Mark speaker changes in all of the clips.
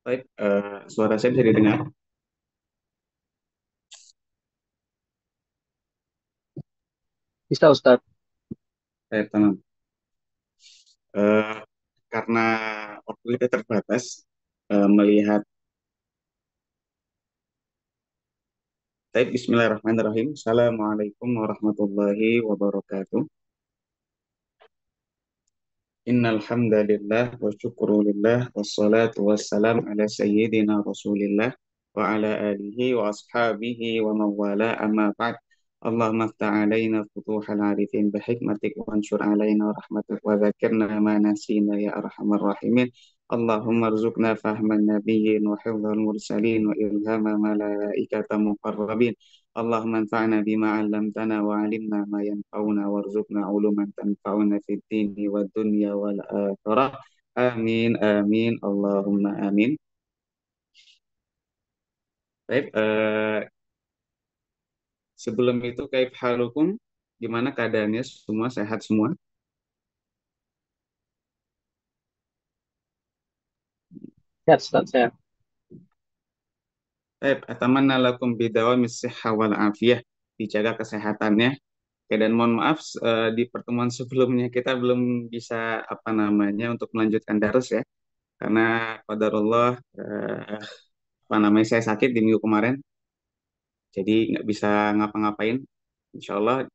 Speaker 1: Baik, suara saya bisa didengar.
Speaker 2: Bisa Ustadz.
Speaker 1: Baik, tenang. Eh, karena waktu kita terbatas, melihat. Baik, Bismillahirrahmanirrahim. Assalamualaikum warahmatullahi wabarakatuh. Innal hamdalillah wa syukrulillah wassalatu wassalam ala sayyidina Rasulillah wa ala alihi wa ashabihi wa mawala amma ba'd. Allahumma aftah alaina futuhal arifin bihikmatik wa ansur alaina rahmatik wa dzakirna ma nasina ya arhamar rahimin. Allahumma rzuqna fahman nabiyyin wa hifdzal mursalin wa ilhama malaikata muqarrabin. اللهم انفعنا بما علمتنا وعلمنا ما ينفعنا وارزقنا علوما تنفعنا في الدين والدنيا والآخرة. Amin, amin, Allahumma amin. Baik, sebelum itu kaif halukum, gimana keadaannya semua sehat semua?
Speaker 2: Sehat Ustadz, sehat.
Speaker 1: Baik, atamanna lakum bidawamis sihha wal afiyah, dijaga kesehatannya. Oke, dan mohon maaf di pertemuan sebelumnya kita belum bisa apa namanya untuk melanjutkan darus ya, karena qadarullah apa namanya saya sakit di minggu kemarin, jadi nggak bisa ngapa-ngapain. Insya Allah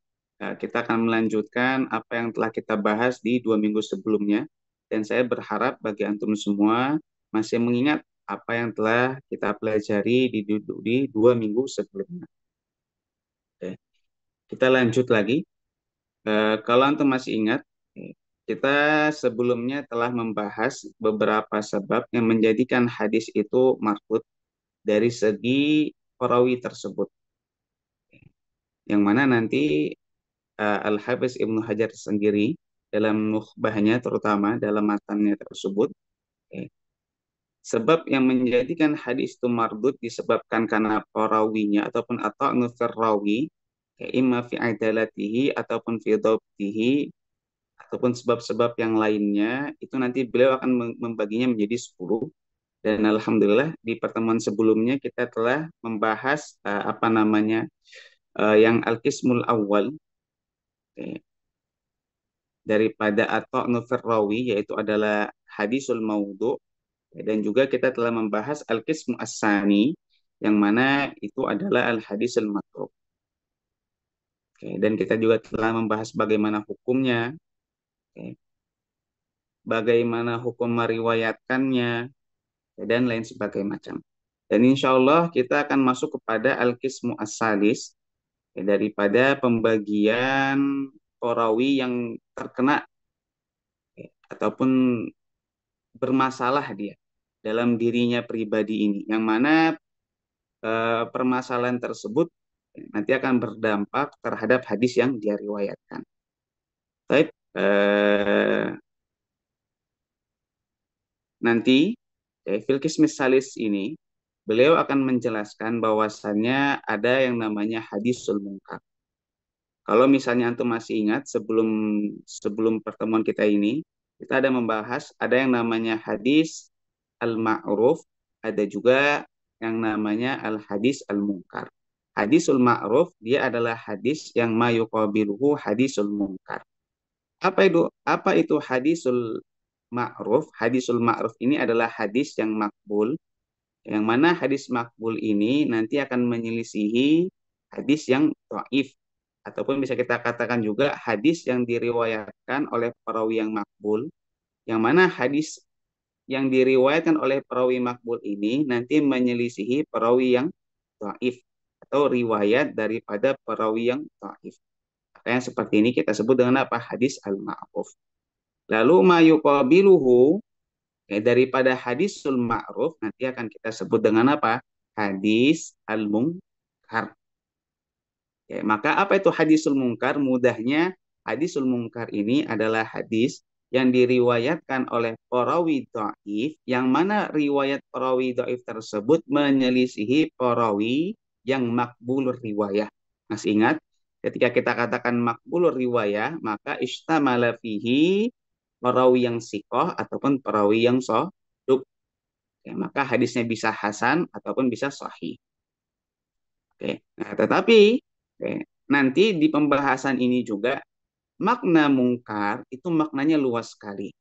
Speaker 1: kita akan melanjutkan apa yang telah kita bahas di 2 minggu sebelumnya, dan saya berharap bagi antum semua masih mengingat apa yang telah kita pelajari di 2 minggu sebelumnya. Oke. Kita lanjut lagi. Kalau antum masih ingat, kita sebelumnya telah membahas beberapa sebab yang menjadikan hadis itu marfut dari segi perawi tersebut, yang mana nanti Al-Hafiz Ibnu Hajar sendiri dalam nukhbahnya, terutama dalam matannya tersebut, eh, sebab yang menjadikan hadis itu mardud disebabkan karena perawinya ataupun atau nufir rawi, imma fi adalatihi ataupun fi dhabtihi ataupun sebab-sebab yang lainnya, itu nanti beliau akan membaginya menjadi 10. Dan alhamdulillah di pertemuan sebelumnya kita telah membahas apa namanya yang al-qismul awal, eh, daripada atau nufir rawi, yaitu adalah hadisul maudhu, dan juga kita telah membahas al-qismu as-sani, yang mana itu adalah al-hadisul matruk. Oke, dan kita juga telah membahas bagaimana hukumnya, oke, bagaimana hukum meriwayatkannya, dan lain sebagainya macam. Dan insya Allah kita akan masuk kepada al-qismu as-salis, daripada pembagian perawi yang terkena ataupun bermasalah dia dalam dirinya pribadi ini, yang mana permasalahan tersebut nanti akan berdampak terhadap hadis yang dia riwayatkan. Baik, nanti Fil qismis salis ini, beliau akan menjelaskan bahwasannya ada yang namanya hadisul munkar. Kalau misalnya antum masih ingat sebelum sebelum pertemuan kita ini, kita ada membahas ada yang namanya hadis al-ma'ruf, ada juga yang namanya al-hadis al-munkar. Hadisul ma'ruf dia adalah hadis yang mayuqabiluhu hadisul munkar. Apa itu hadisul ma'ruf? Hadisul ma'ruf ini adalah hadis yang makbul, yang mana hadis makbul ini nanti akan menyelisihi hadis yang dhaif, ataupun bisa kita katakan juga hadis yang diriwayatkan oleh perawi yang makbul, yang mana hadis yang diriwayatkan oleh perawi makbul ini nanti menyelisihi perawi yang dhaif atau riwayat daripada perawi yang dhaif. Maka yang seperti ini kita sebut dengan apa? Hadis al-ma'ruf. Lalu mayuqabiluhu, daripada hadisul ma'ruf nanti akan kita sebut dengan apa? Hadis al-munkar. Maka apa itu hadisul munkar? Mudahnya hadisul munkar ini adalah hadis yang diriwayatkan oleh perawi dhaif, yang mana riwayat perawi dhaif tersebut menyelisihi perawi yang makbul riwayah. Masih ingat? Ketika kita katakan makbul riwayah, maka istamala fihi perawi yang sikoh ataupun perawi yang soduk. Maka hadisnya bisa hasan ataupun bisa sahih. Nah, tetapi nanti di pembahasan ini juga makna mungkar itu maknanya luas sekali.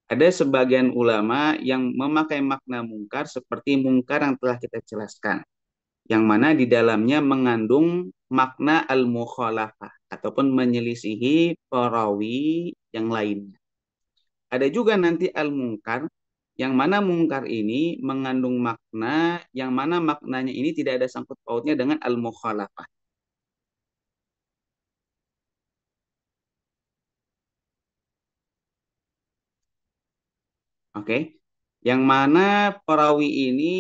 Speaker 1: Ada sebagian ulama yang memakai makna mungkar seperti mungkar yang telah kita jelaskan, yang mana di dalamnya mengandung makna al-mukhalafah ataupun menyelisihi perawi yang lainnya. Ada juga nanti al-mungkar, yang mana mungkar ini mengandung makna, yang mana maknanya ini tidak ada sangkut pautnya dengan al-mukhalafah. Oke, yang mana perawi ini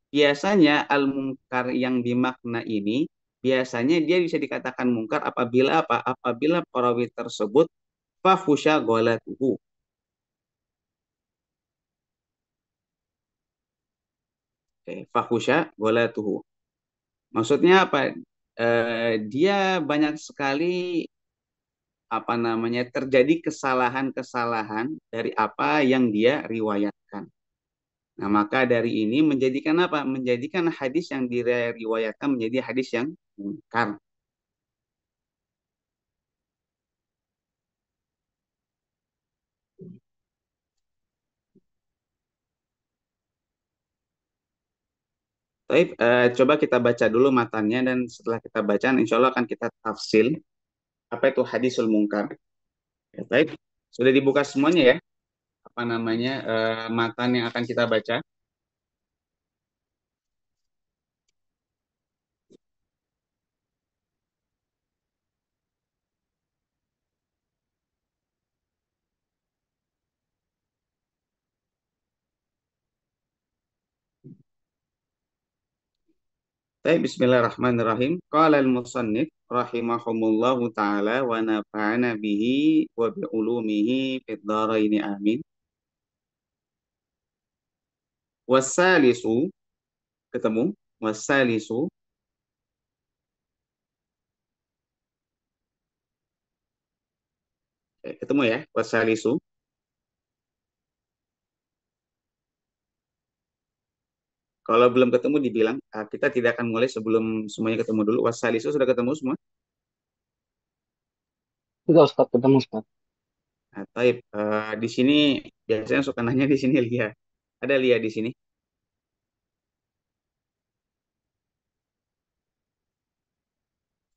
Speaker 1: biasanya al-mungkar yang dimakna ini biasanya dia bisa dikatakan mungkar apabila apa? Apabila perawi tersebut fahusya ghalatuhu. Fahusya ghalatuhu. Maksudnya apa? Dia banyak sekali apa namanya terjadi kesalahan-kesalahan dari apa yang dia riwayatkan. Nah, maka dari ini menjadikan apa? Menjadikan hadis yang diriwayatkan menjadi hadis yang mungkar. Baik, coba kita baca dulu matanya dan setelah kita baca, insya Allah akan kita tafsil apa itu hadisul mungkar. Ya, baik, sudah dibuka semuanya ya, apa namanya matan yang akan kita baca. Baik, Bismillahirrahmanirrahim. Qala al-musannif rahimahumullahu taala wa nafa'ana bihi wa bi ulumihi fid dharain amin. Wasalisu, ketemu? Wasalisu, ketemu ya? Wasalisu. Kalau belum ketemu dibilang, kita tidak akan mulai sebelum semuanya ketemu dulu. Wasalisu sudah ketemu semua?
Speaker 2: Sudah Ustaz, ketemu Ustaz.
Speaker 1: Nah, taib. Di sini biasanya suka nanya di sini Lia. Ada Lia di sini?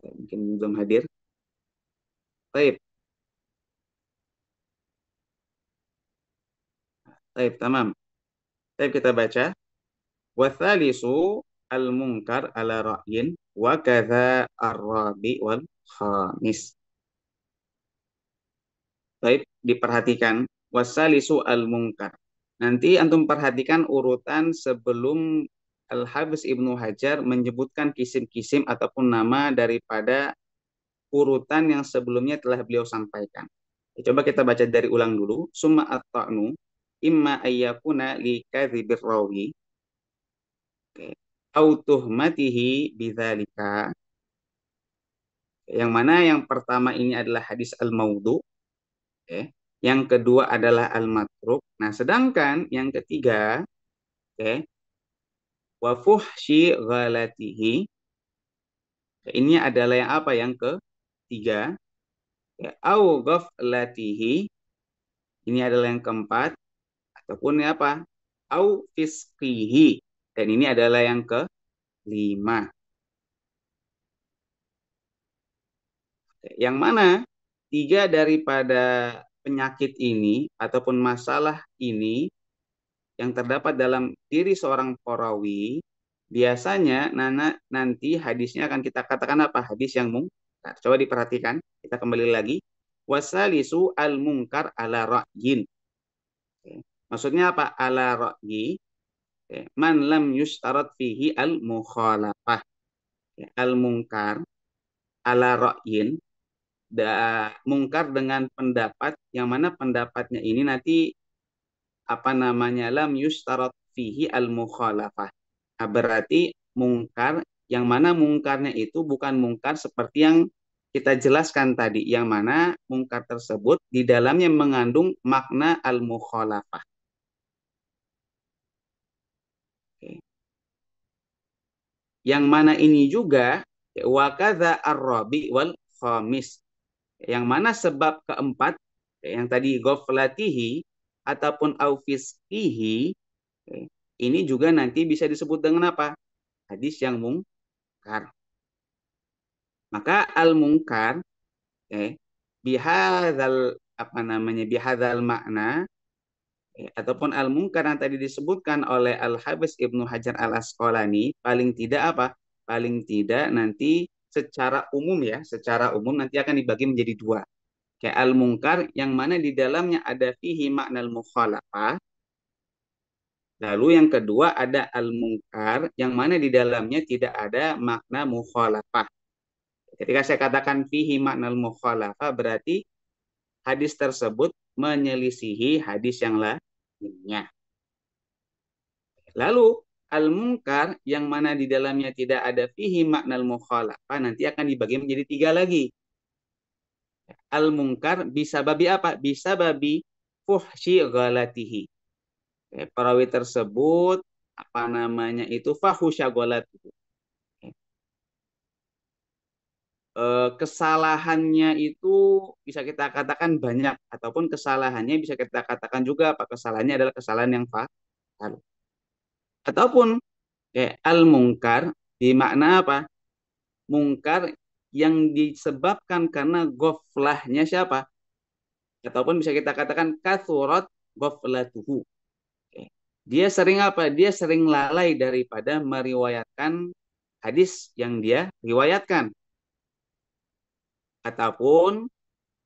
Speaker 1: Mungkin belum hadir. Taib, taib, tamam. Taib kita baca. Wathalisu al-munkar ala ra'yin wa kadza ar-rabi wal khamis. Baik, diperhatikan. Wasalisu al-munkar. Nanti antum perhatikan urutan sebelum Al-Habis Ibnu Hajar menyebutkan kisim-kisim ataupun nama daripada urutan yang sebelumnya telah beliau sampaikan. Coba kita baca dari ulang dulu. Summa at-ta'nu. imma ayyakuna li kadzibir rawi, oke, au tuhmatihi bidzalika. Yang mana yang pertama ini adalah hadis al-maudhu, oke. Yang kedua adalah al-matruk. Nah, sedangkan yang ketiga, oke, wa fuhshi ghalatihi, ini adalah yang apa? Yang ketiga, ya, au ghaflatihi, ini adalah yang keempat, ataupun ya apa? Au fisqihi, dan ini adalah yang kelima. Yang mana tiga daripada penyakit ini ataupun masalah ini yang terdapat dalam diri seorang perawi, biasanya nanti hadisnya akan kita katakan apa? Hadis yang mungkar. Coba diperhatikan, kita kembali lagi. Wasalisu al-mungkar ala ra'yin. Maksudnya apa? Ala ra'yi. Man lam yustarat fihi al-mukhalafah. Al-mungkar ala ra'yin. Mungkar dengan pendapat, yang mana pendapatnya ini nanti apa namanya, lam yustarat fihi al mukhalafah. Nah, berarti mungkar yang mana mungkarnya itu bukan mungkar seperti yang kita jelaskan tadi, yang mana mungkar tersebut di dalamnya mengandung makna al mukhalafah. Oke. Yang mana ini juga wa kadza ar-rabi wal khamis, yang mana sebab keempat yang tadi ghaflatihi ataupun aufiskihi, ini juga nanti bisa disebut dengan apa? Hadis yang mungkar. Maka al-mungkar, bihadzal apa namanya, bihadzal makna, ataupun al-mungkar yang tadi disebutkan oleh Al-Hafiz Ibnu Hajar Al-Asqalani, paling tidak apa? Paling tidak nanti secara umum ya, secara umum nanti akan dibagi menjadi dua. Kayak al-mungkar yang mana di dalamnya ada fihi makna al-mukhalafah. Lalu yang kedua ada al-mungkar yang mana di dalamnya tidak ada makna mukhalafah. Ketika saya katakan fihi makna al-mukhalafah, berarti hadis tersebut menyelisihi hadis yang lainnya. Lalu al-mungkar yang mana di dalamnya tidak ada fihi makna al-mukhalafah nanti akan dibagi menjadi tiga lagi. Al-mungkar bisa babi apa? Bisa babi fuhshi ghalatihi. Perawi tersebut apa namanya itu fahusya ghalatihi. Kesalahannya itu bisa kita katakan banyak, ataupun kesalahannya bisa kita katakan juga apa, kesalahannya adalah kesalahan yang fatal. Ataupun al-mungkar di makna apa? Mungkar yang disebabkan karena ghaflahnya siapa? Ataupun bisa kita katakan kathurat ghaflatuhu. Dia sering apa? Dia sering lalai daripada meriwayatkan hadis yang dia riwayatkan. Ataupun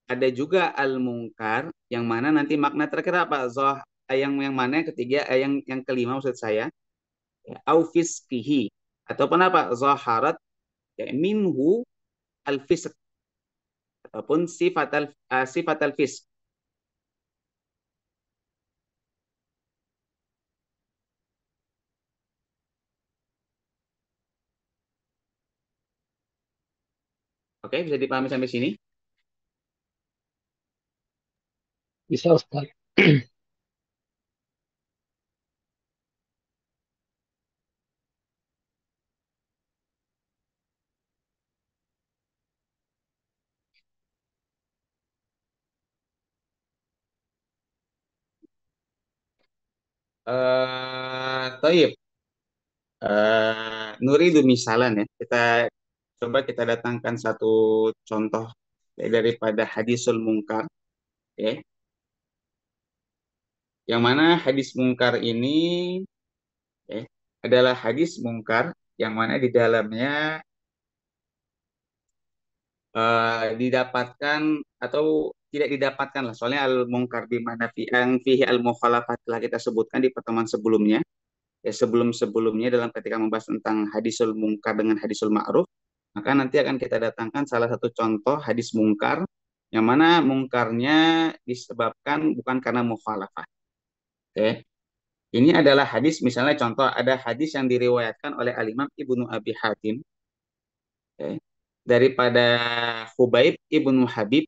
Speaker 1: ada juga al-mungkar yang mana nanti makna terakhir apa? Yang mana yang ketiga, yang kelima maksud saya, ya, au fiskihi, ataupun apa? Zaharat, ya, minhu al-fisq, ataupun sifat al-fisq. Oke, bisa dipahami sampai sini?
Speaker 2: Bisa Ustaz.
Speaker 1: Taib. Nuridu misalan ya. Coba kita datangkan satu contoh daripada hadisul mungkar, ya. Yang mana hadis mungkar ini, ya, adalah hadis mungkar yang mana di dalamnya didapatkan atau tidak didapatkan lah. Soalnya al mungkar di mana yang fihi al mukhalafat telah kita sebutkan di pertemuan sebelumnya. Ya, sebelum-sebelumnya dalam ketika membahas tentang hadisul mungkar dengan hadisul ma'ruf, maka nanti akan kita datangkan salah satu contoh hadis mungkar yang mana mungkarnya disebabkan bukan karena mukhalafah. Oke. Ini adalah hadis, misalnya contoh ada hadis yang diriwayatkan oleh Al-Imam Ibnu Abi Hatim, oke, daripada Khubaib Ibnu Habib,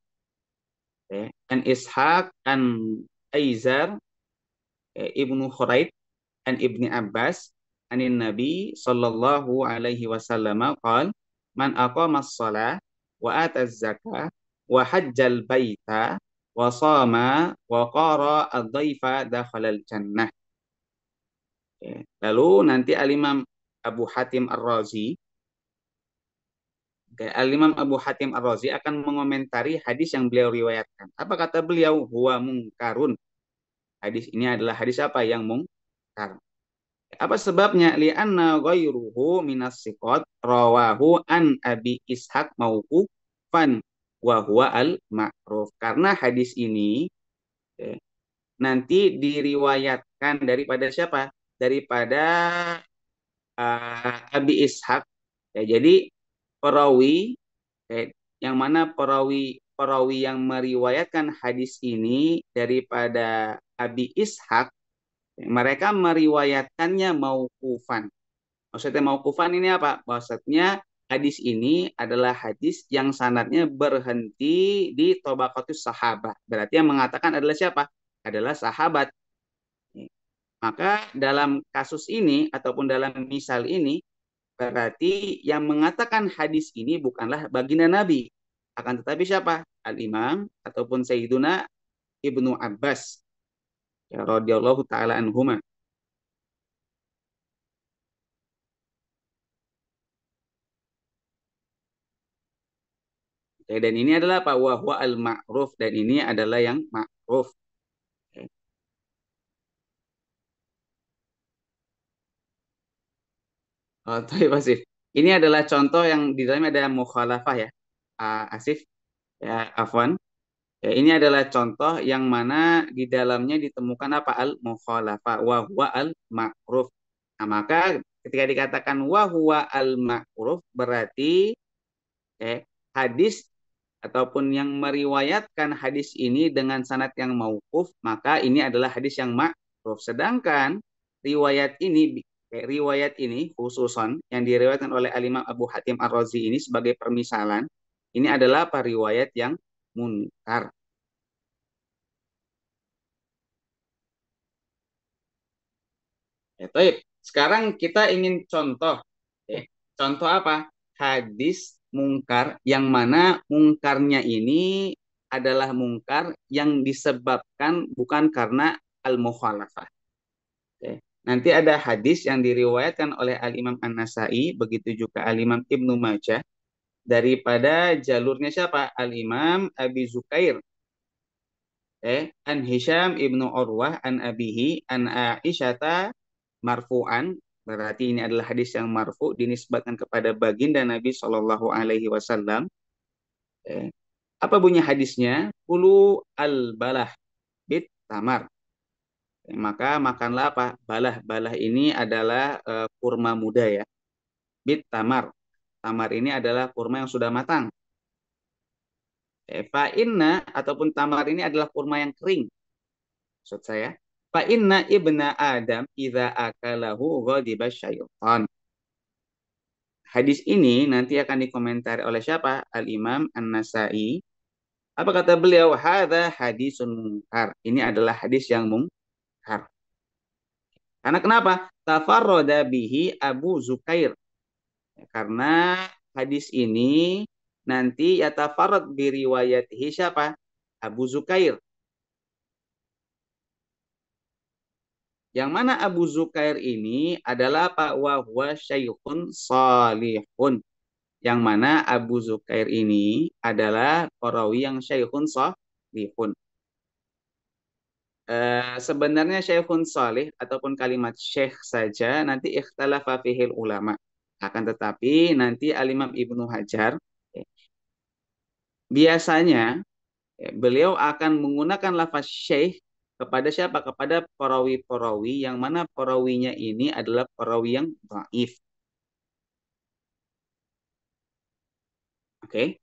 Speaker 1: oke, an Ishaq an Aizar, Ibnu Khuraid an Ibni Abbas anin Nabi sallallahu alaihi wasallam qala man aqama shalah wa ata zakah wa hajjal baita wa shama wa qara ad-dhaifa dakhalal jannah. Ya. Lalu nanti Al-Imam Abu Hatim Ar-Razi, Al-Imam Abu Hatim Ar-Razi akan mengomentari hadis yang beliau riwayatkan. Apa kata beliau? Huwa mungkarun. Hadis ini adalah hadis apa? Yang mungkar. Apa sebabnya? Li'anna ghairuhu minas siqat rawahu an Abi Ishaq mauqufan wa huwa al-ma'ruf. Karena hadis ini nanti diriwayatkan daripada siapa? Daripada Abi Ishaq. Ya, jadi perawi, yang mana perawi perawi yang meriwayatkan hadis ini daripada Abi Ishaq, mereka meriwayatkannya mauqufan. Maksudnya mauqufan ini apa? Maksudnya hadis ini adalah hadis yang sanadnya berhenti di tabaqatus sahabat. Berarti yang mengatakan adalah siapa? Adalah sahabat. Maka dalam kasus ini ataupun dalam misal ini berarti yang mengatakan hadis ini bukanlah baginda Nabi. Akan tetapi siapa? Al-Imam ataupun Sayyiduna Ibnu Abbas. Ya, radhiyallahu ta'ala anhuma. Oke, dan ini adalah apa? Wahwa al-ma'ruf. Dan ini adalah yang ma'ruf. Oke. Oh, Thaib Asif. Ini adalah contoh yang di dalamnya ada mukhalafah ya. Asif, ya, Afwan. Ya, ini adalah contoh yang mana di dalamnya ditemukan apa? Al-mukhalafah. Wahwa al-ma'ruf. Nah, maka ketika dikatakan wahwa al-ma'ruf berarti hadis ataupun yang meriwayatkan hadis ini dengan sanad yang mauquf, maka ini adalah hadis yang ma'ruf. Sedangkan riwayat ini khususon yang diriwayatkan oleh Al-Imam Abu Hatim Ar-Razi ini sebagai permisalan, ini adalah apa? Riwayat yang munkar. Ya, taib. Sekarang kita ingin contoh. Contoh apa? Hadis mungkar yang mana mungkarnya ini adalah mungkar yang disebabkan bukan karena al-mukhalafah. Nanti ada hadis yang diriwayatkan oleh Al-Imam An-Nasai, begitu juga Al-Imam Ibnu Majah, daripada jalurnya siapa? Al-Imam Abi Zukair. An Hisham Ibnu Urwah an Abihi an Aisyata marfu'an, berarti ini adalah hadis yang marfu dinisbatkan kepada baginda Nabi Shallallahu Alaihi Wasallam. Apa bunyi hadisnya? Kulu al-balah bit tamar. Maka makanlah apa? Balah ini adalah kurma muda ya. Bit tamar. Tamar ini adalah kurma yang sudah matang. Fa inna ataupun tamar ini adalah kurma yang kering. Maksud saya, fa inna ibna Adam idza akalahu ghadiba syaitan. Hadis ini nanti akan dikomentari oleh siapa? Al-Imam An-Nasai. Apa kata beliau? Hadza hadisun munkar. Ini adalah hadis yang munkar. Karena kenapa? Tafarrada bihi Abu Zukair. Karena hadis ini nanti yatafarrad biriwayatihi siapa? Abu Zukair. Yang mana Abu Zukair ini adalah Pak Wahwa Syaikhun Salihun. Yang mana Abu Zukair ini adalah perawi yang Syaikhun Salihun. Sebenarnya Syaikhun Salih ataupun kalimat syekh saja nanti ikhtalafa fihil ulama. Akan tetapi nanti Al-Imam Ibnu Hajar biasanya beliau akan menggunakan lafaz syekh kepada siapa? Kepada perawi-perawi yang mana perawinya ini adalah perawi yang dhaif. Oke.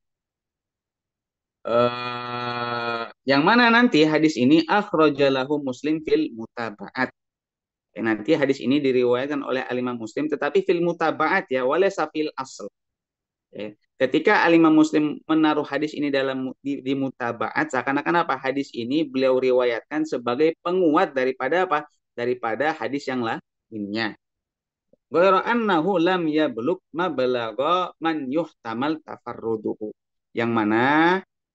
Speaker 1: Yang mana nanti hadis ini akhrajalahu Muslim fil mutaba'at. Nanti hadis ini diriwayatkan oleh Al-Imam Muslim tetapi fil mutaba'at ya, walaysa fil asl. Ketika Al-Imam Muslim menaruh hadis ini di mutaba'at, seakan-akan apa? Hadis ini beliau riwayatkan sebagai penguat daripada apa? Daripada hadis yang lainnya. Ghairu annahu lam yablug mabalagha man yuhtamal tafarruduhu. Yang mana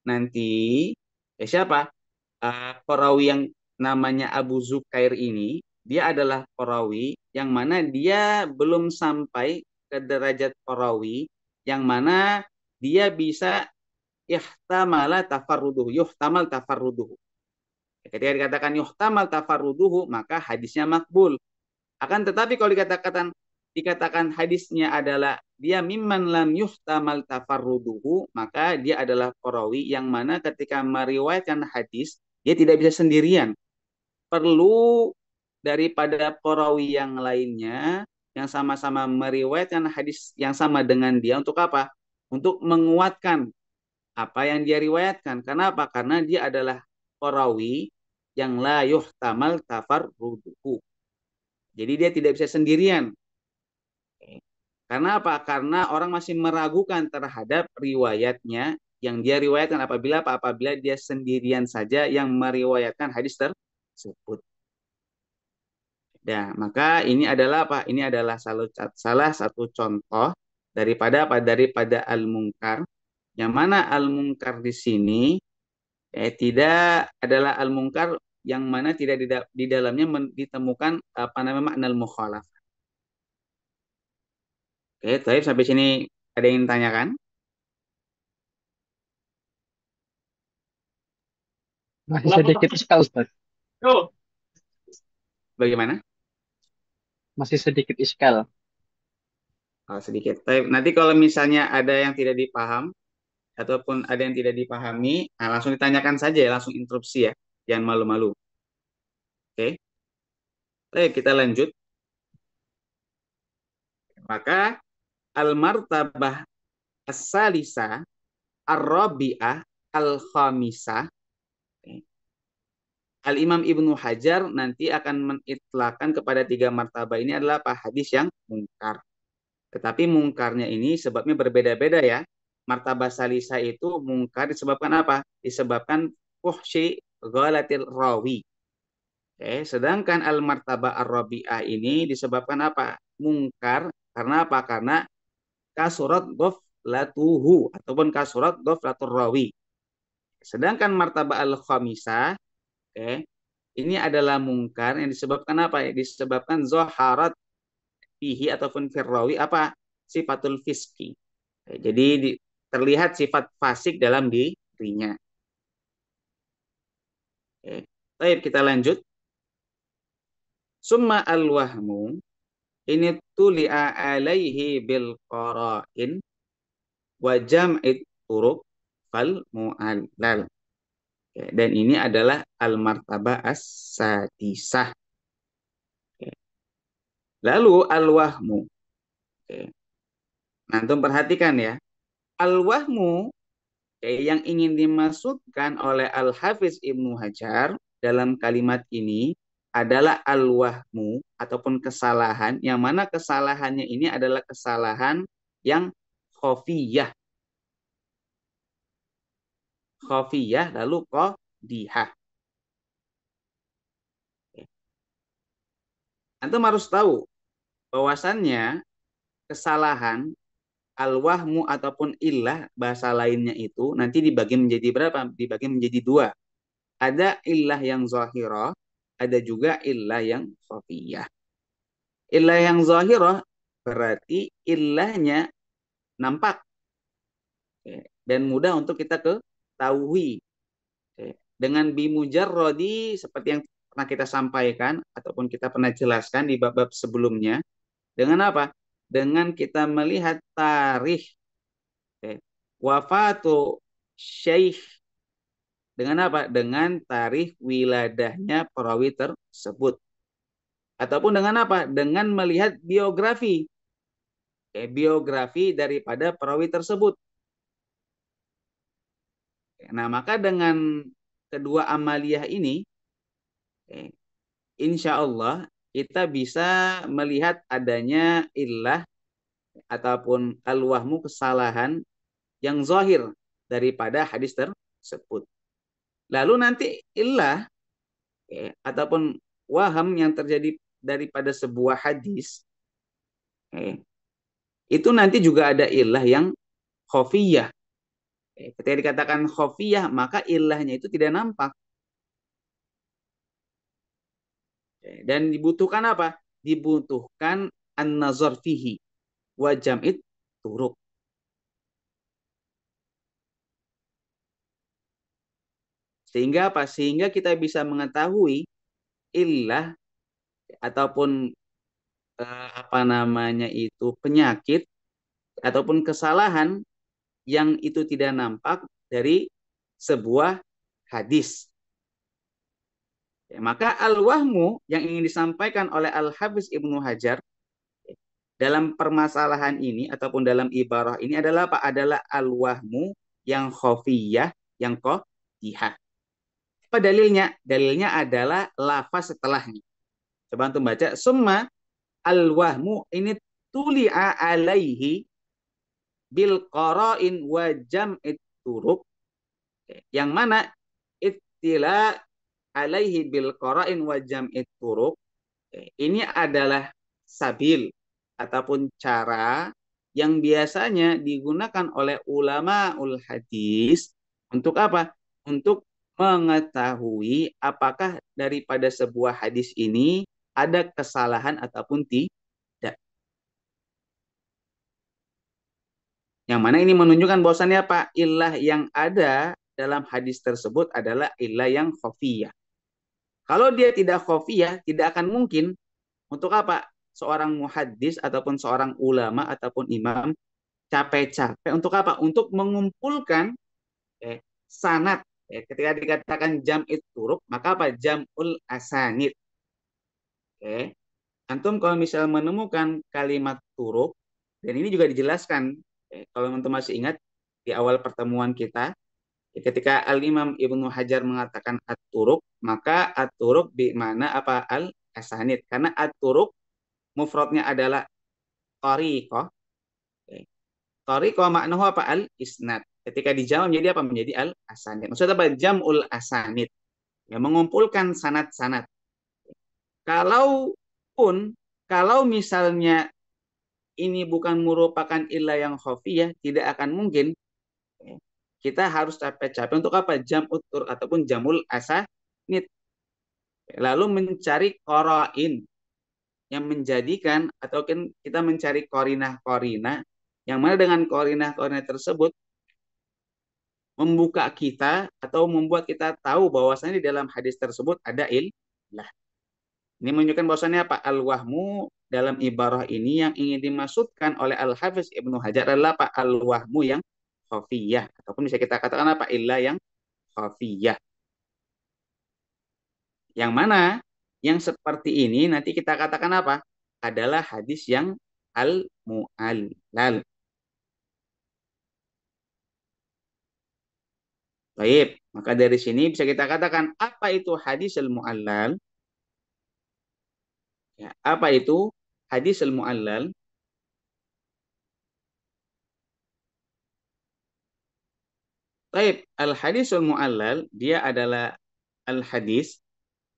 Speaker 1: nanti siapa? Perawi yang namanya Abu Zukair ini, dia adalah perawi yang mana dia belum sampai ke derajat perawi yang mana dia bisa yuhtamal tafarruduhu. Ketika dikatakan yuhtamal tafarruduhu, maka hadisnya makbul. Akan tetapi kalau dikatakan hadisnya adalah dia mimman lam yuhtamal tafarruduhu, maka dia adalah perawi yang mana ketika meriwayatkan hadis dia tidak bisa sendirian. Perlu daripada perawi yang lainnya yang sama-sama meriwayatkan hadis yang sama dengan dia untuk apa? Untuk menguatkan apa yang dia riwayatkan. Karena apa? Karena dia adalah perawi yang la yuhtamal tafarruduhu. Jadi dia tidak bisa sendirian. Karena apa? Karena orang masih meragukan terhadap riwayatnya yang dia riwayatkan apabila dia sendirian saja yang meriwayatkan hadis tersebut. Ya, maka ini adalah apa? Ini adalah salah satu contoh daripada al-munkar. Yang mana al-munkar di sini tidak adalah al-munkar yang mana tidak di dalamnya ditemukan apa namanya makna al-mukhalaf. Oke, baik, sampai sini ada yang ditanyakan?
Speaker 2: Masih sedikit iskal, Ustaz.
Speaker 1: Bagaimana?
Speaker 2: Masih sedikit iskal.
Speaker 1: Oh, sedikit. Baik, nanti kalau misalnya ada yang tidak dipaham ataupun ada yang tidak dipahami, nah langsung ditanyakan saja ya, langsung interupsi ya. Jangan malu-malu. Oke. Baik, kita lanjut. Maka al-martabah as-salisa ar-rabi'ah al-khamisah. Al-Imam Ibnu Hajar nanti akan menitlakan kepada tiga martabah ini adalah apa? Hadis yang mungkar. Tetapi mungkarnya ini sebabnya berbeda-beda ya. Martabah salisa itu mungkar disebabkan apa? Disebabkan fuhsyi ghalatil rawi. Sedangkan al-martabah ar-rabi'ah ini disebabkan apa? Mungkar karena apa? Karena kasurat ghaflatuhu ataupun kasurat ghaflatur rawi. Sedangkan martabah al-khamisah ini adalah mungkar yang disebabkan apa? Disebabkan zoharat fihi ataupun firrawi apa? Sifatul fiski. Jadi terlihat sifat fasik dalam dirinya. Baik, kita lanjut. Summa al-wahmu ini tuli'a alaihi bil qara'in wa jam'it turuq fal mu'allal. Dan ini adalah al-martabah as-sadisah. Lalu al-wahmu. Nah, antum perhatikan ya. Al-wahmu yang ingin dimasukkan oleh Al-Hafiz Ibnu Hajar dalam kalimat ini adalah al-wahmu ataupun kesalahan yang mana kesalahannya ini adalah kesalahan yang khofiyah. Khofiyah lalu qadihah. Antum harus tahu bahwasannya kesalahan al-wahmu ataupun illah bahasa lainnya itu nanti dibagi menjadi berapa? Dibagi menjadi dua. Ada illah yang zahirah, ada juga illah yang khafiyah. Illah yang zahirah berarti illahnya nampak dan mudah untuk kita ketahui. Dengan bimujarrodi seperti yang pernah kita sampaikan ataupun kita pernah jelaskan di bab-bab sebelumnya. Dengan apa? Dengan kita melihat tarikh wafatu syekh dengan apa? Dengan tarikh wiladahnya perawi tersebut. Ataupun dengan apa? Dengan melihat biografi. Biografi daripada perawi tersebut. Nah, maka dengan kedua amaliyah ini, eh, insya Allah kita bisa melihat adanya illah ataupun al-wahmu, kesalahan yang zahir daripada hadis tersebut. Lalu nanti illah ataupun waham yang terjadi daripada sebuah hadis, eh, itu nanti juga ada illah yang khofiyah. Ketika dikatakan khofiyah, maka ilahnya itu tidak nampak. Dan dibutuhkan apa? Dibutuhkan an-nazar fihi wa jam'it turuk. Sehingga apa? Sehingga kita bisa mengetahui illah ataupun apa namanya itu penyakit ataupun kesalahan yang itu tidak nampak dari sebuah hadis. Ya, maka al-wahmu yang ingin disampaikan oleh Al-Hafiz Ibnu Hajar dalam permasalahan ini ataupun dalam ibarah ini adalah apa? Adalah al-wahmu yang khofiyah, yang qadhihah. Apa dalilnya? Dalilnya adalah lafaz setelahnya. Coba untuk baca. Summa al-wahmu ini tuli'a alaihi bil qara'in wa jam'it turuk. Yang mana ittila alaihi bil qara'in wa jam'it turuk. Ini adalah sabil ataupun cara yang biasanya digunakan oleh ulama ul hadis untuk apa? Untuk mengetahui apakah daripada sebuah hadis ini ada kesalahan ataupun tidak. Yang mana ini menunjukkan bahwasannya apa? Illah yang ada dalam hadis tersebut adalah illah yang khafiyah. Kalau dia tidak khafiyah, tidak akan mungkin untuk apa? Seorang muhaddis ataupun seorang ulama ataupun imam capek-capek untuk apa? Untuk mengumpulkan sanad. Ketika dikatakan jam'it turuk, maka apa? Jam'ul asanid. Antum kalau misal menemukan kalimat turuk, dan ini juga dijelaskan, kalau antum masih ingat di awal pertemuan kita, ketika Al-Imam Ibnu Hajar mengatakan at-turuk, maka at-turuk bermakna apa? Al-asanid. Karena at-turuk mufradnya adalah tariqah. Tariqah maknahu apa? Al-isnad. Ketika dijawab menjadi apa? Menjadi al-asanid. Maksudnya apa? Jam'ul asanid. Ya, mengumpulkan sanad-sanad. Kalaupun, kalau misalnya ini bukan merupakan ilah yang khafiyah, tidak akan mungkin kita harus capek-capek untuk apa? Jam'ut tur ataupun jamul asanid. Lalu mencari qarain yang menjadikan atau kita mencari korinah-korinah yang mana dengan korinah-korinah tersebut membuka kita atau membuat kita tahu bahwasanya di dalam hadis tersebut ada illah. Ini menunjukkan bahwasanya apa? Al-wahmu dalam ibarah ini yang ingin dimaksudkan oleh Al-Hafiz Ibnu Hajar adalah apa? Al-wahmu yang khafiyah ataupun bisa kita katakan apa? Illah yang khafiyah. Yang mana yang seperti ini nanti kita katakan apa? Adalah hadis yang al-mu'allal. Baik, maka dari sini bisa kita katakan apa itu hadis al-mu'allal? Ya, apa itu hadis al-mu'allal? Baik, al-hadis al-mu'allal dia adalah al-hadis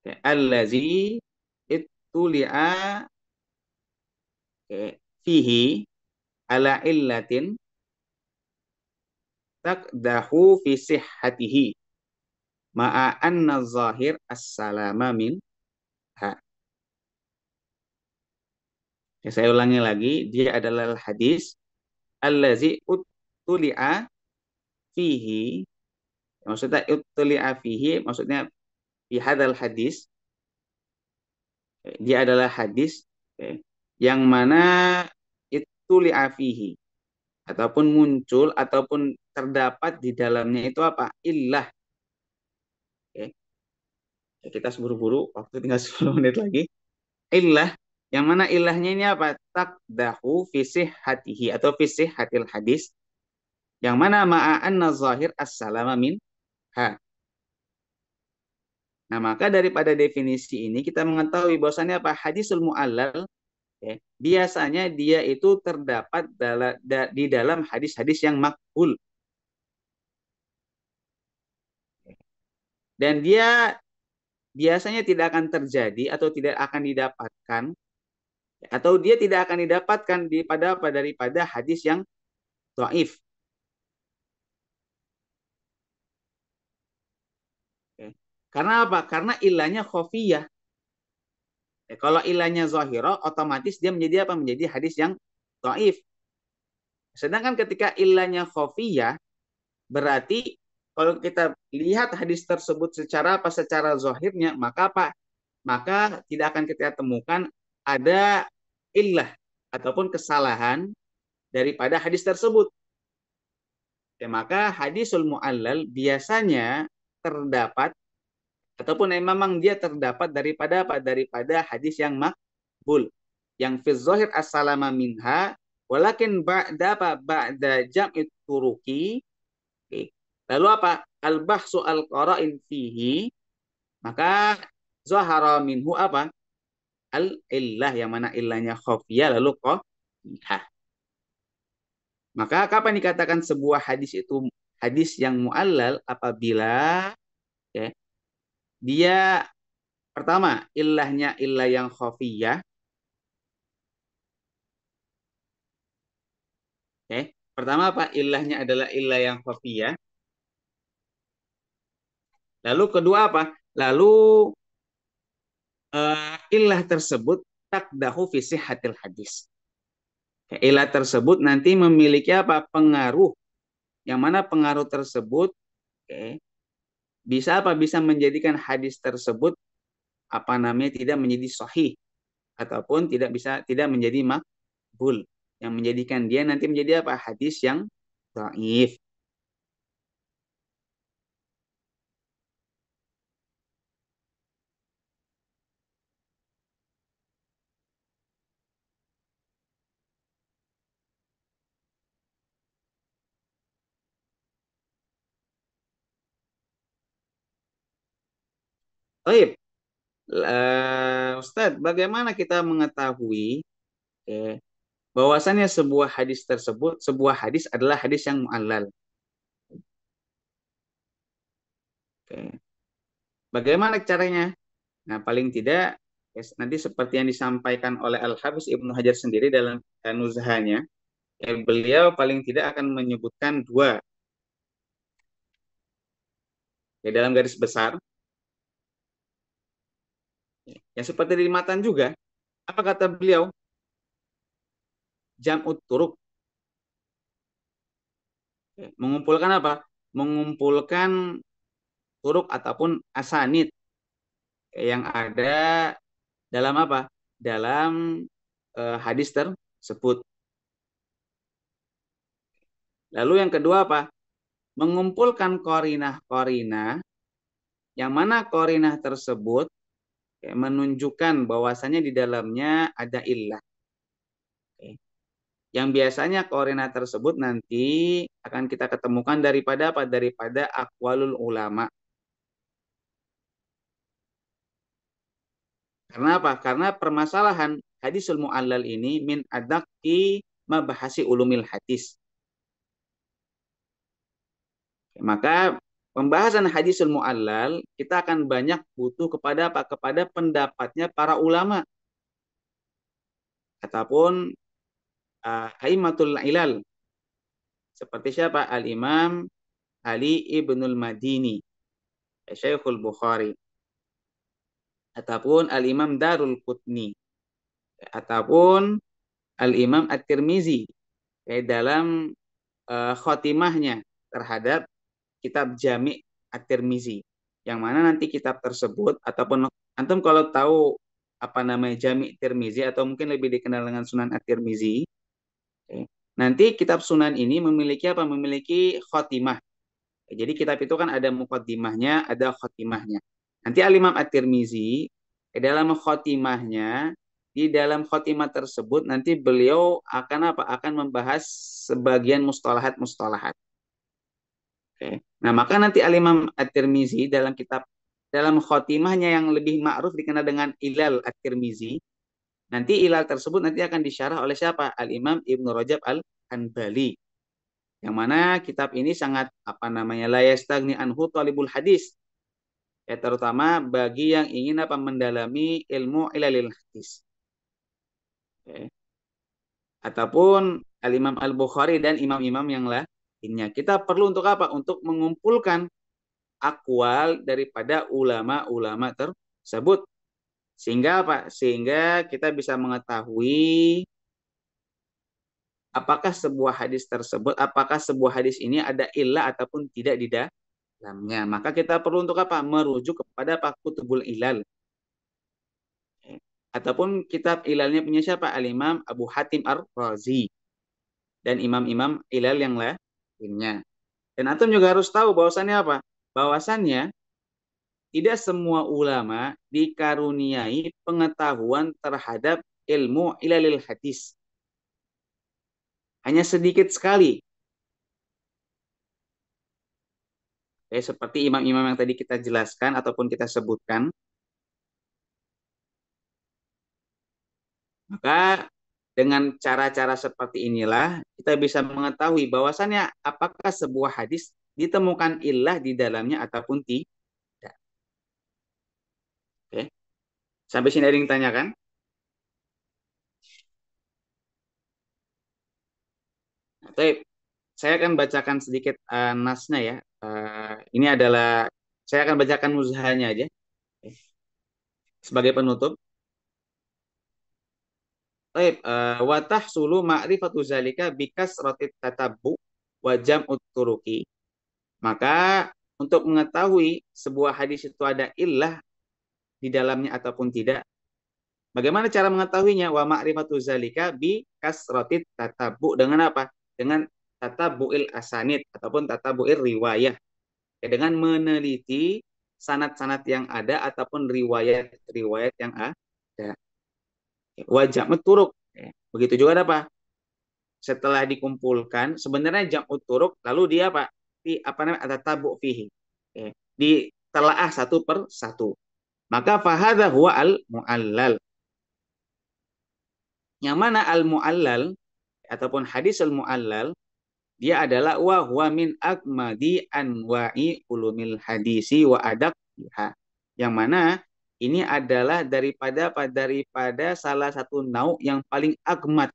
Speaker 1: ya, allazi ittuli'a fihi ala illatin takdahu fi sihhatihi ma'a anna zahir as-salama min ha. Ya, saya ulangi lagi, dia adalah hadis allazi uttuli'a fihi, maksudnya uttuli'a fihi, maksudnya fi hadal hadis, dia adalah hadis yang mana ittuli'a fihi, ataupun muncul, ataupun terdapat di dalamnya itu apa? Illah. Ya, kita seburu-buru, waktu tinggal 10 menit lagi. Illah, yang mana ilahnya ini apa? Takdahu fisih hatihi atau fisih hatil hadis, yang mana ma'an zahir as-salama min ha. Nah, maka daripada definisi ini kita mengetahui bahwasannya apa? Hadisul mu'allal ya, biasanya dia itu terdapat di dalam hadis-hadis yang makbul. Dan dia biasanya tidak akan terjadi atau tidak akan didapatkan atau dia tidak akan didapatkan daripada hadis yang dhaif. Oke. Karena apa? Karena ilahnya khofiyah. Kalau ilahnya zahirah, otomatis dia menjadi apa? Menjadi hadis yang dhaif. Sedangkan ketika ilahnya khofiyah, berarti kalau kita lihat hadis tersebut secara apa? Secara zahirnya, maka apa? Maka tidak akan kita temukan ada illah ataupun kesalahan daripada hadis tersebut. Ya, maka hadisul mu'allal biasanya terdapat ataupun memang dia terdapat daripada apa? Daripada hadis yang makbul. Yang fi zahir as-salama minha walakin ba'da jam'i turuki. Oke. Lalu apa? Al-bahsu al-qara'in fihi, maka zahara minhu apa? Al-illah, yang mana illahnya khafiyah lalu qahihah. Maka kapan dikatakan sebuah hadis itu hadis yang mu'allal? Apabila ya, dia pertama illahnya illah yang khafiyah, ya. Pertama apa? Illahnya adalah illah yang khafiyah. Lalu kedua apa? Lalu illah tersebut takdahu fi sihhatil hadis. Ya, illah tersebut nanti memiliki apa? Pengaruh, yang mana pengaruh tersebut okay, bisa apa? Bisa menjadikan hadis tersebut apa namanya tidak menjadi sahih ataupun tidak menjadi makbul, yang menjadikan dia nanti menjadi apa? Hadis yang dhaif. Baik, Ustadz, bagaimana kita mengetahui bahwasannya sebuah hadis adalah hadis yang mu'allal? Bagaimana caranya? Nah, paling tidak nanti seperti yang disampaikan oleh Al-Hafiz Ibnu Hajar sendiri dalam Nuzhanya, beliau paling tidak akan menyebutkan dua ya, dalam garis besar. Yang seperti di matan juga, apa kata beliau? Jam'ut turuk. Mengumpulkan apa? Mengumpulkan turuk ataupun asanid yang ada dalam apa? Dalam hadis tersebut. Lalu yang kedua apa? Mengumpulkan korinah-korinah yang mana korinah tersebut menunjukkan bahwasannya di dalamnya ada illah. Yang biasanya korinah tersebut nanti akan kita ketemukan daripada apa? Daripada aqwalul ulama. Karena apa? Karena permasalahan hadisul mu'allal ini min adaqi mabahasi ulumil hadis. Maka pembahasan hadisul mu'allal kita akan banyak butuh kepada apa? Kepada pendapatnya para ulama ataupun aimatul ilal. Seperti siapa? Al-Imam Ali Ibnul Madini, Syekhul Bukhari, ataupun Al-Imam Darul Qutni, ataupun Al-Imam At-Tirmizi dalam khotimahnya terhadap kitab Jami' At-Tirmizi, yang mana nanti kitab tersebut ataupun antum kalau tahu apa namanya Jami' Tirmizi atau mungkin lebih dikenal dengan Sunan At-Tirmizi, nanti kitab Sunan ini memiliki apa? Memiliki khotimah. Jadi kitab itu kan ada muqaddimahnya, ada khotimahnya. Nanti Al-Imam At-Tirmizi dalam khotimahnya, di dalam khotimah tersebut nanti beliau akan apa? Akan membahas sebagian mustalahat-mustalahat. Oke. Nah, maka nanti Al-Imam At-Tirmizi dalam kitab dalam khotimahnya yang lebih ma'ruf dikenal dengan Ilal At-Tirmizi, nanti ilal tersebut nanti akan disyarah oleh siapa? Al-Imam Ibnu Rajab Al-Hanbali. Yang mana kitab ini sangat apa namanya la yastagni anhu talibul hadis. Ya, terutama bagi yang ingin apa mendalami ilmu ilalil hadis. Ya. Ataupun Al-Imam Al-Bukhari dan imam-imam yang lainnya. Kita perlu untuk apa? Untuk mengumpulkan akwal daripada ulama-ulama tersebut. Sehingga apa? Sehingga kita bisa mengetahui apakah sebuah hadis tersebut, apakah sebuah hadis ini ada ilah ataupun tidak di dalamnya. Maka kita perlu untuk apa? Merujuk kepada apa? Kutubul ilal. Ataupun kitab ilalnya punya siapa? Al-Imam Abu Hatim Ar-Razi. Dan imam-imam ilal yang lainnya. Dan antum juga harus tahu bahwasannya apa? Bahwasannya tidak semua ulama dikaruniai pengetahuan terhadap ilmu ilalil hadis. Hanya sedikit sekali. Seperti imam-imam yang tadi kita jelaskan ataupun kita sebutkan. Maka dengan cara-cara seperti inilah kita bisa mengetahui bahwasannya apakah sebuah hadis ditemukan illah di dalamnya ataupun tidak. Oke. Sampai sini ada yang tanyakan? Baik, saya akan bacakan sedikit nasnya ya. Ini adalah saya akan bacakan muzahanya aja sebagai penutup. Baik, wa tahsulu ma'rifatu zalika bikas rotit tatabbu wa jam'ut turuki. Maka untuk mengetahui sebuah hadis itu ada illah di dalamnya ataupun tidak, bagaimana cara mengetahuinya? Wa ma'rifatu zalika bi kasratit tatabu, dengan apa? Dengan tatabuil asanid ataupun tatabuil riwayah. Ya, dengan meneliti sanad-sanad yang ada ataupun riwayat-riwayat yang ada. Wajah turuk. Begitu juga ada apa? Setelah dikumpulkan, sebenarnya jam'ut turuk, lalu dia apa? Apa namanya? Tatabu fihi. Ditelaah satu per satu. Maka fahadha huwa al-mu'allal. Yang mana al-mu'allal ataupun hadis al-mu'allal, dia adalah wa huwa min akmadi anwa'i ulumil hadisi wa adaqha. Yang mana ini adalah daripada salah satu nau yang paling akmad.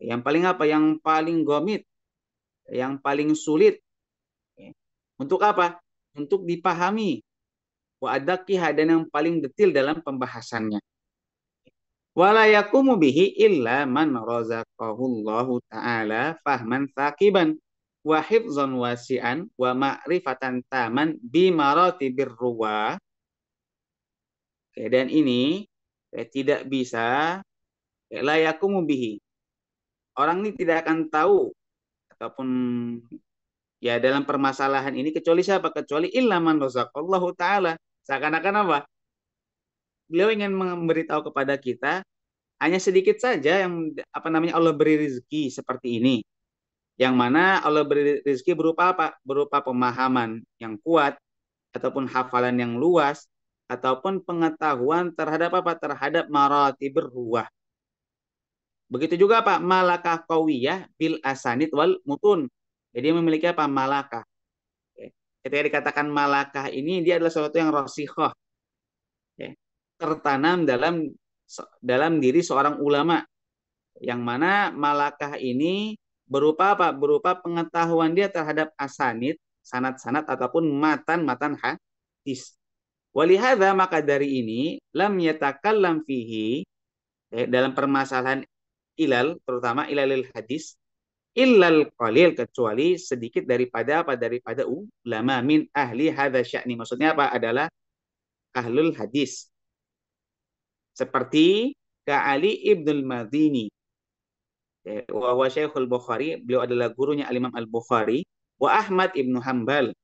Speaker 1: Yang paling apa? Yang paling gomit, yang paling sulit. Untuk apa? Untuk dipahami. Wa adaqha, dan yang paling detil dalam pembahasannya. Wala yakumu bihi illa man razaqahullahu ta'ala fahman thaqiban wa hifzan wasi'an wa ma'rifatan taman bi maratibir ruwa. Dan ini tidak bisa la yakumu bihi. Orang ini tidak akan tahu ataupun ya dalam permasalahan ini kecuali siapa? Kecuali illa man razaqallahu ta'ala. Seakan-akan apa? Beliau ingin memberitahu kepada kita hanya sedikit saja yang apa namanya Allah beri rezeki seperti ini. Yang mana Allah beri rezeki berupa apa? Berupa pemahaman yang kuat ataupun hafalan yang luas ataupun pengetahuan terhadap apa? Terhadap maratibur ruwah. Begitu juga apa? Malakah qawiyah bil asanid wal mutun. Jadi memiliki apa? Malakah. Ketika dikatakan malakah ini dia adalah sesuatu yang rasikhah. Tertanam dalam diri seorang ulama, yang mana malakah ini berupa apa? Berupa pengetahuan dia terhadap asanid, sanad-sanad ataupun matan-matan hadis. Walihada, maka dari ini lam yatakallam fihi, dalam permasalahan ilal, terutama ilalil hadis, illal qalil, kecuali sedikit daripada apa? Daripada ulama min ahli hadza sya'ni. Maksudnya apa? Adalah ahlul hadis. Seperti Ka'ali Ibnul Madini, wa Syekhul Bukhari, beliau adalah gurunya Al-Imam Al-Bukhari, wa Ahmad Ibnu Hanbal,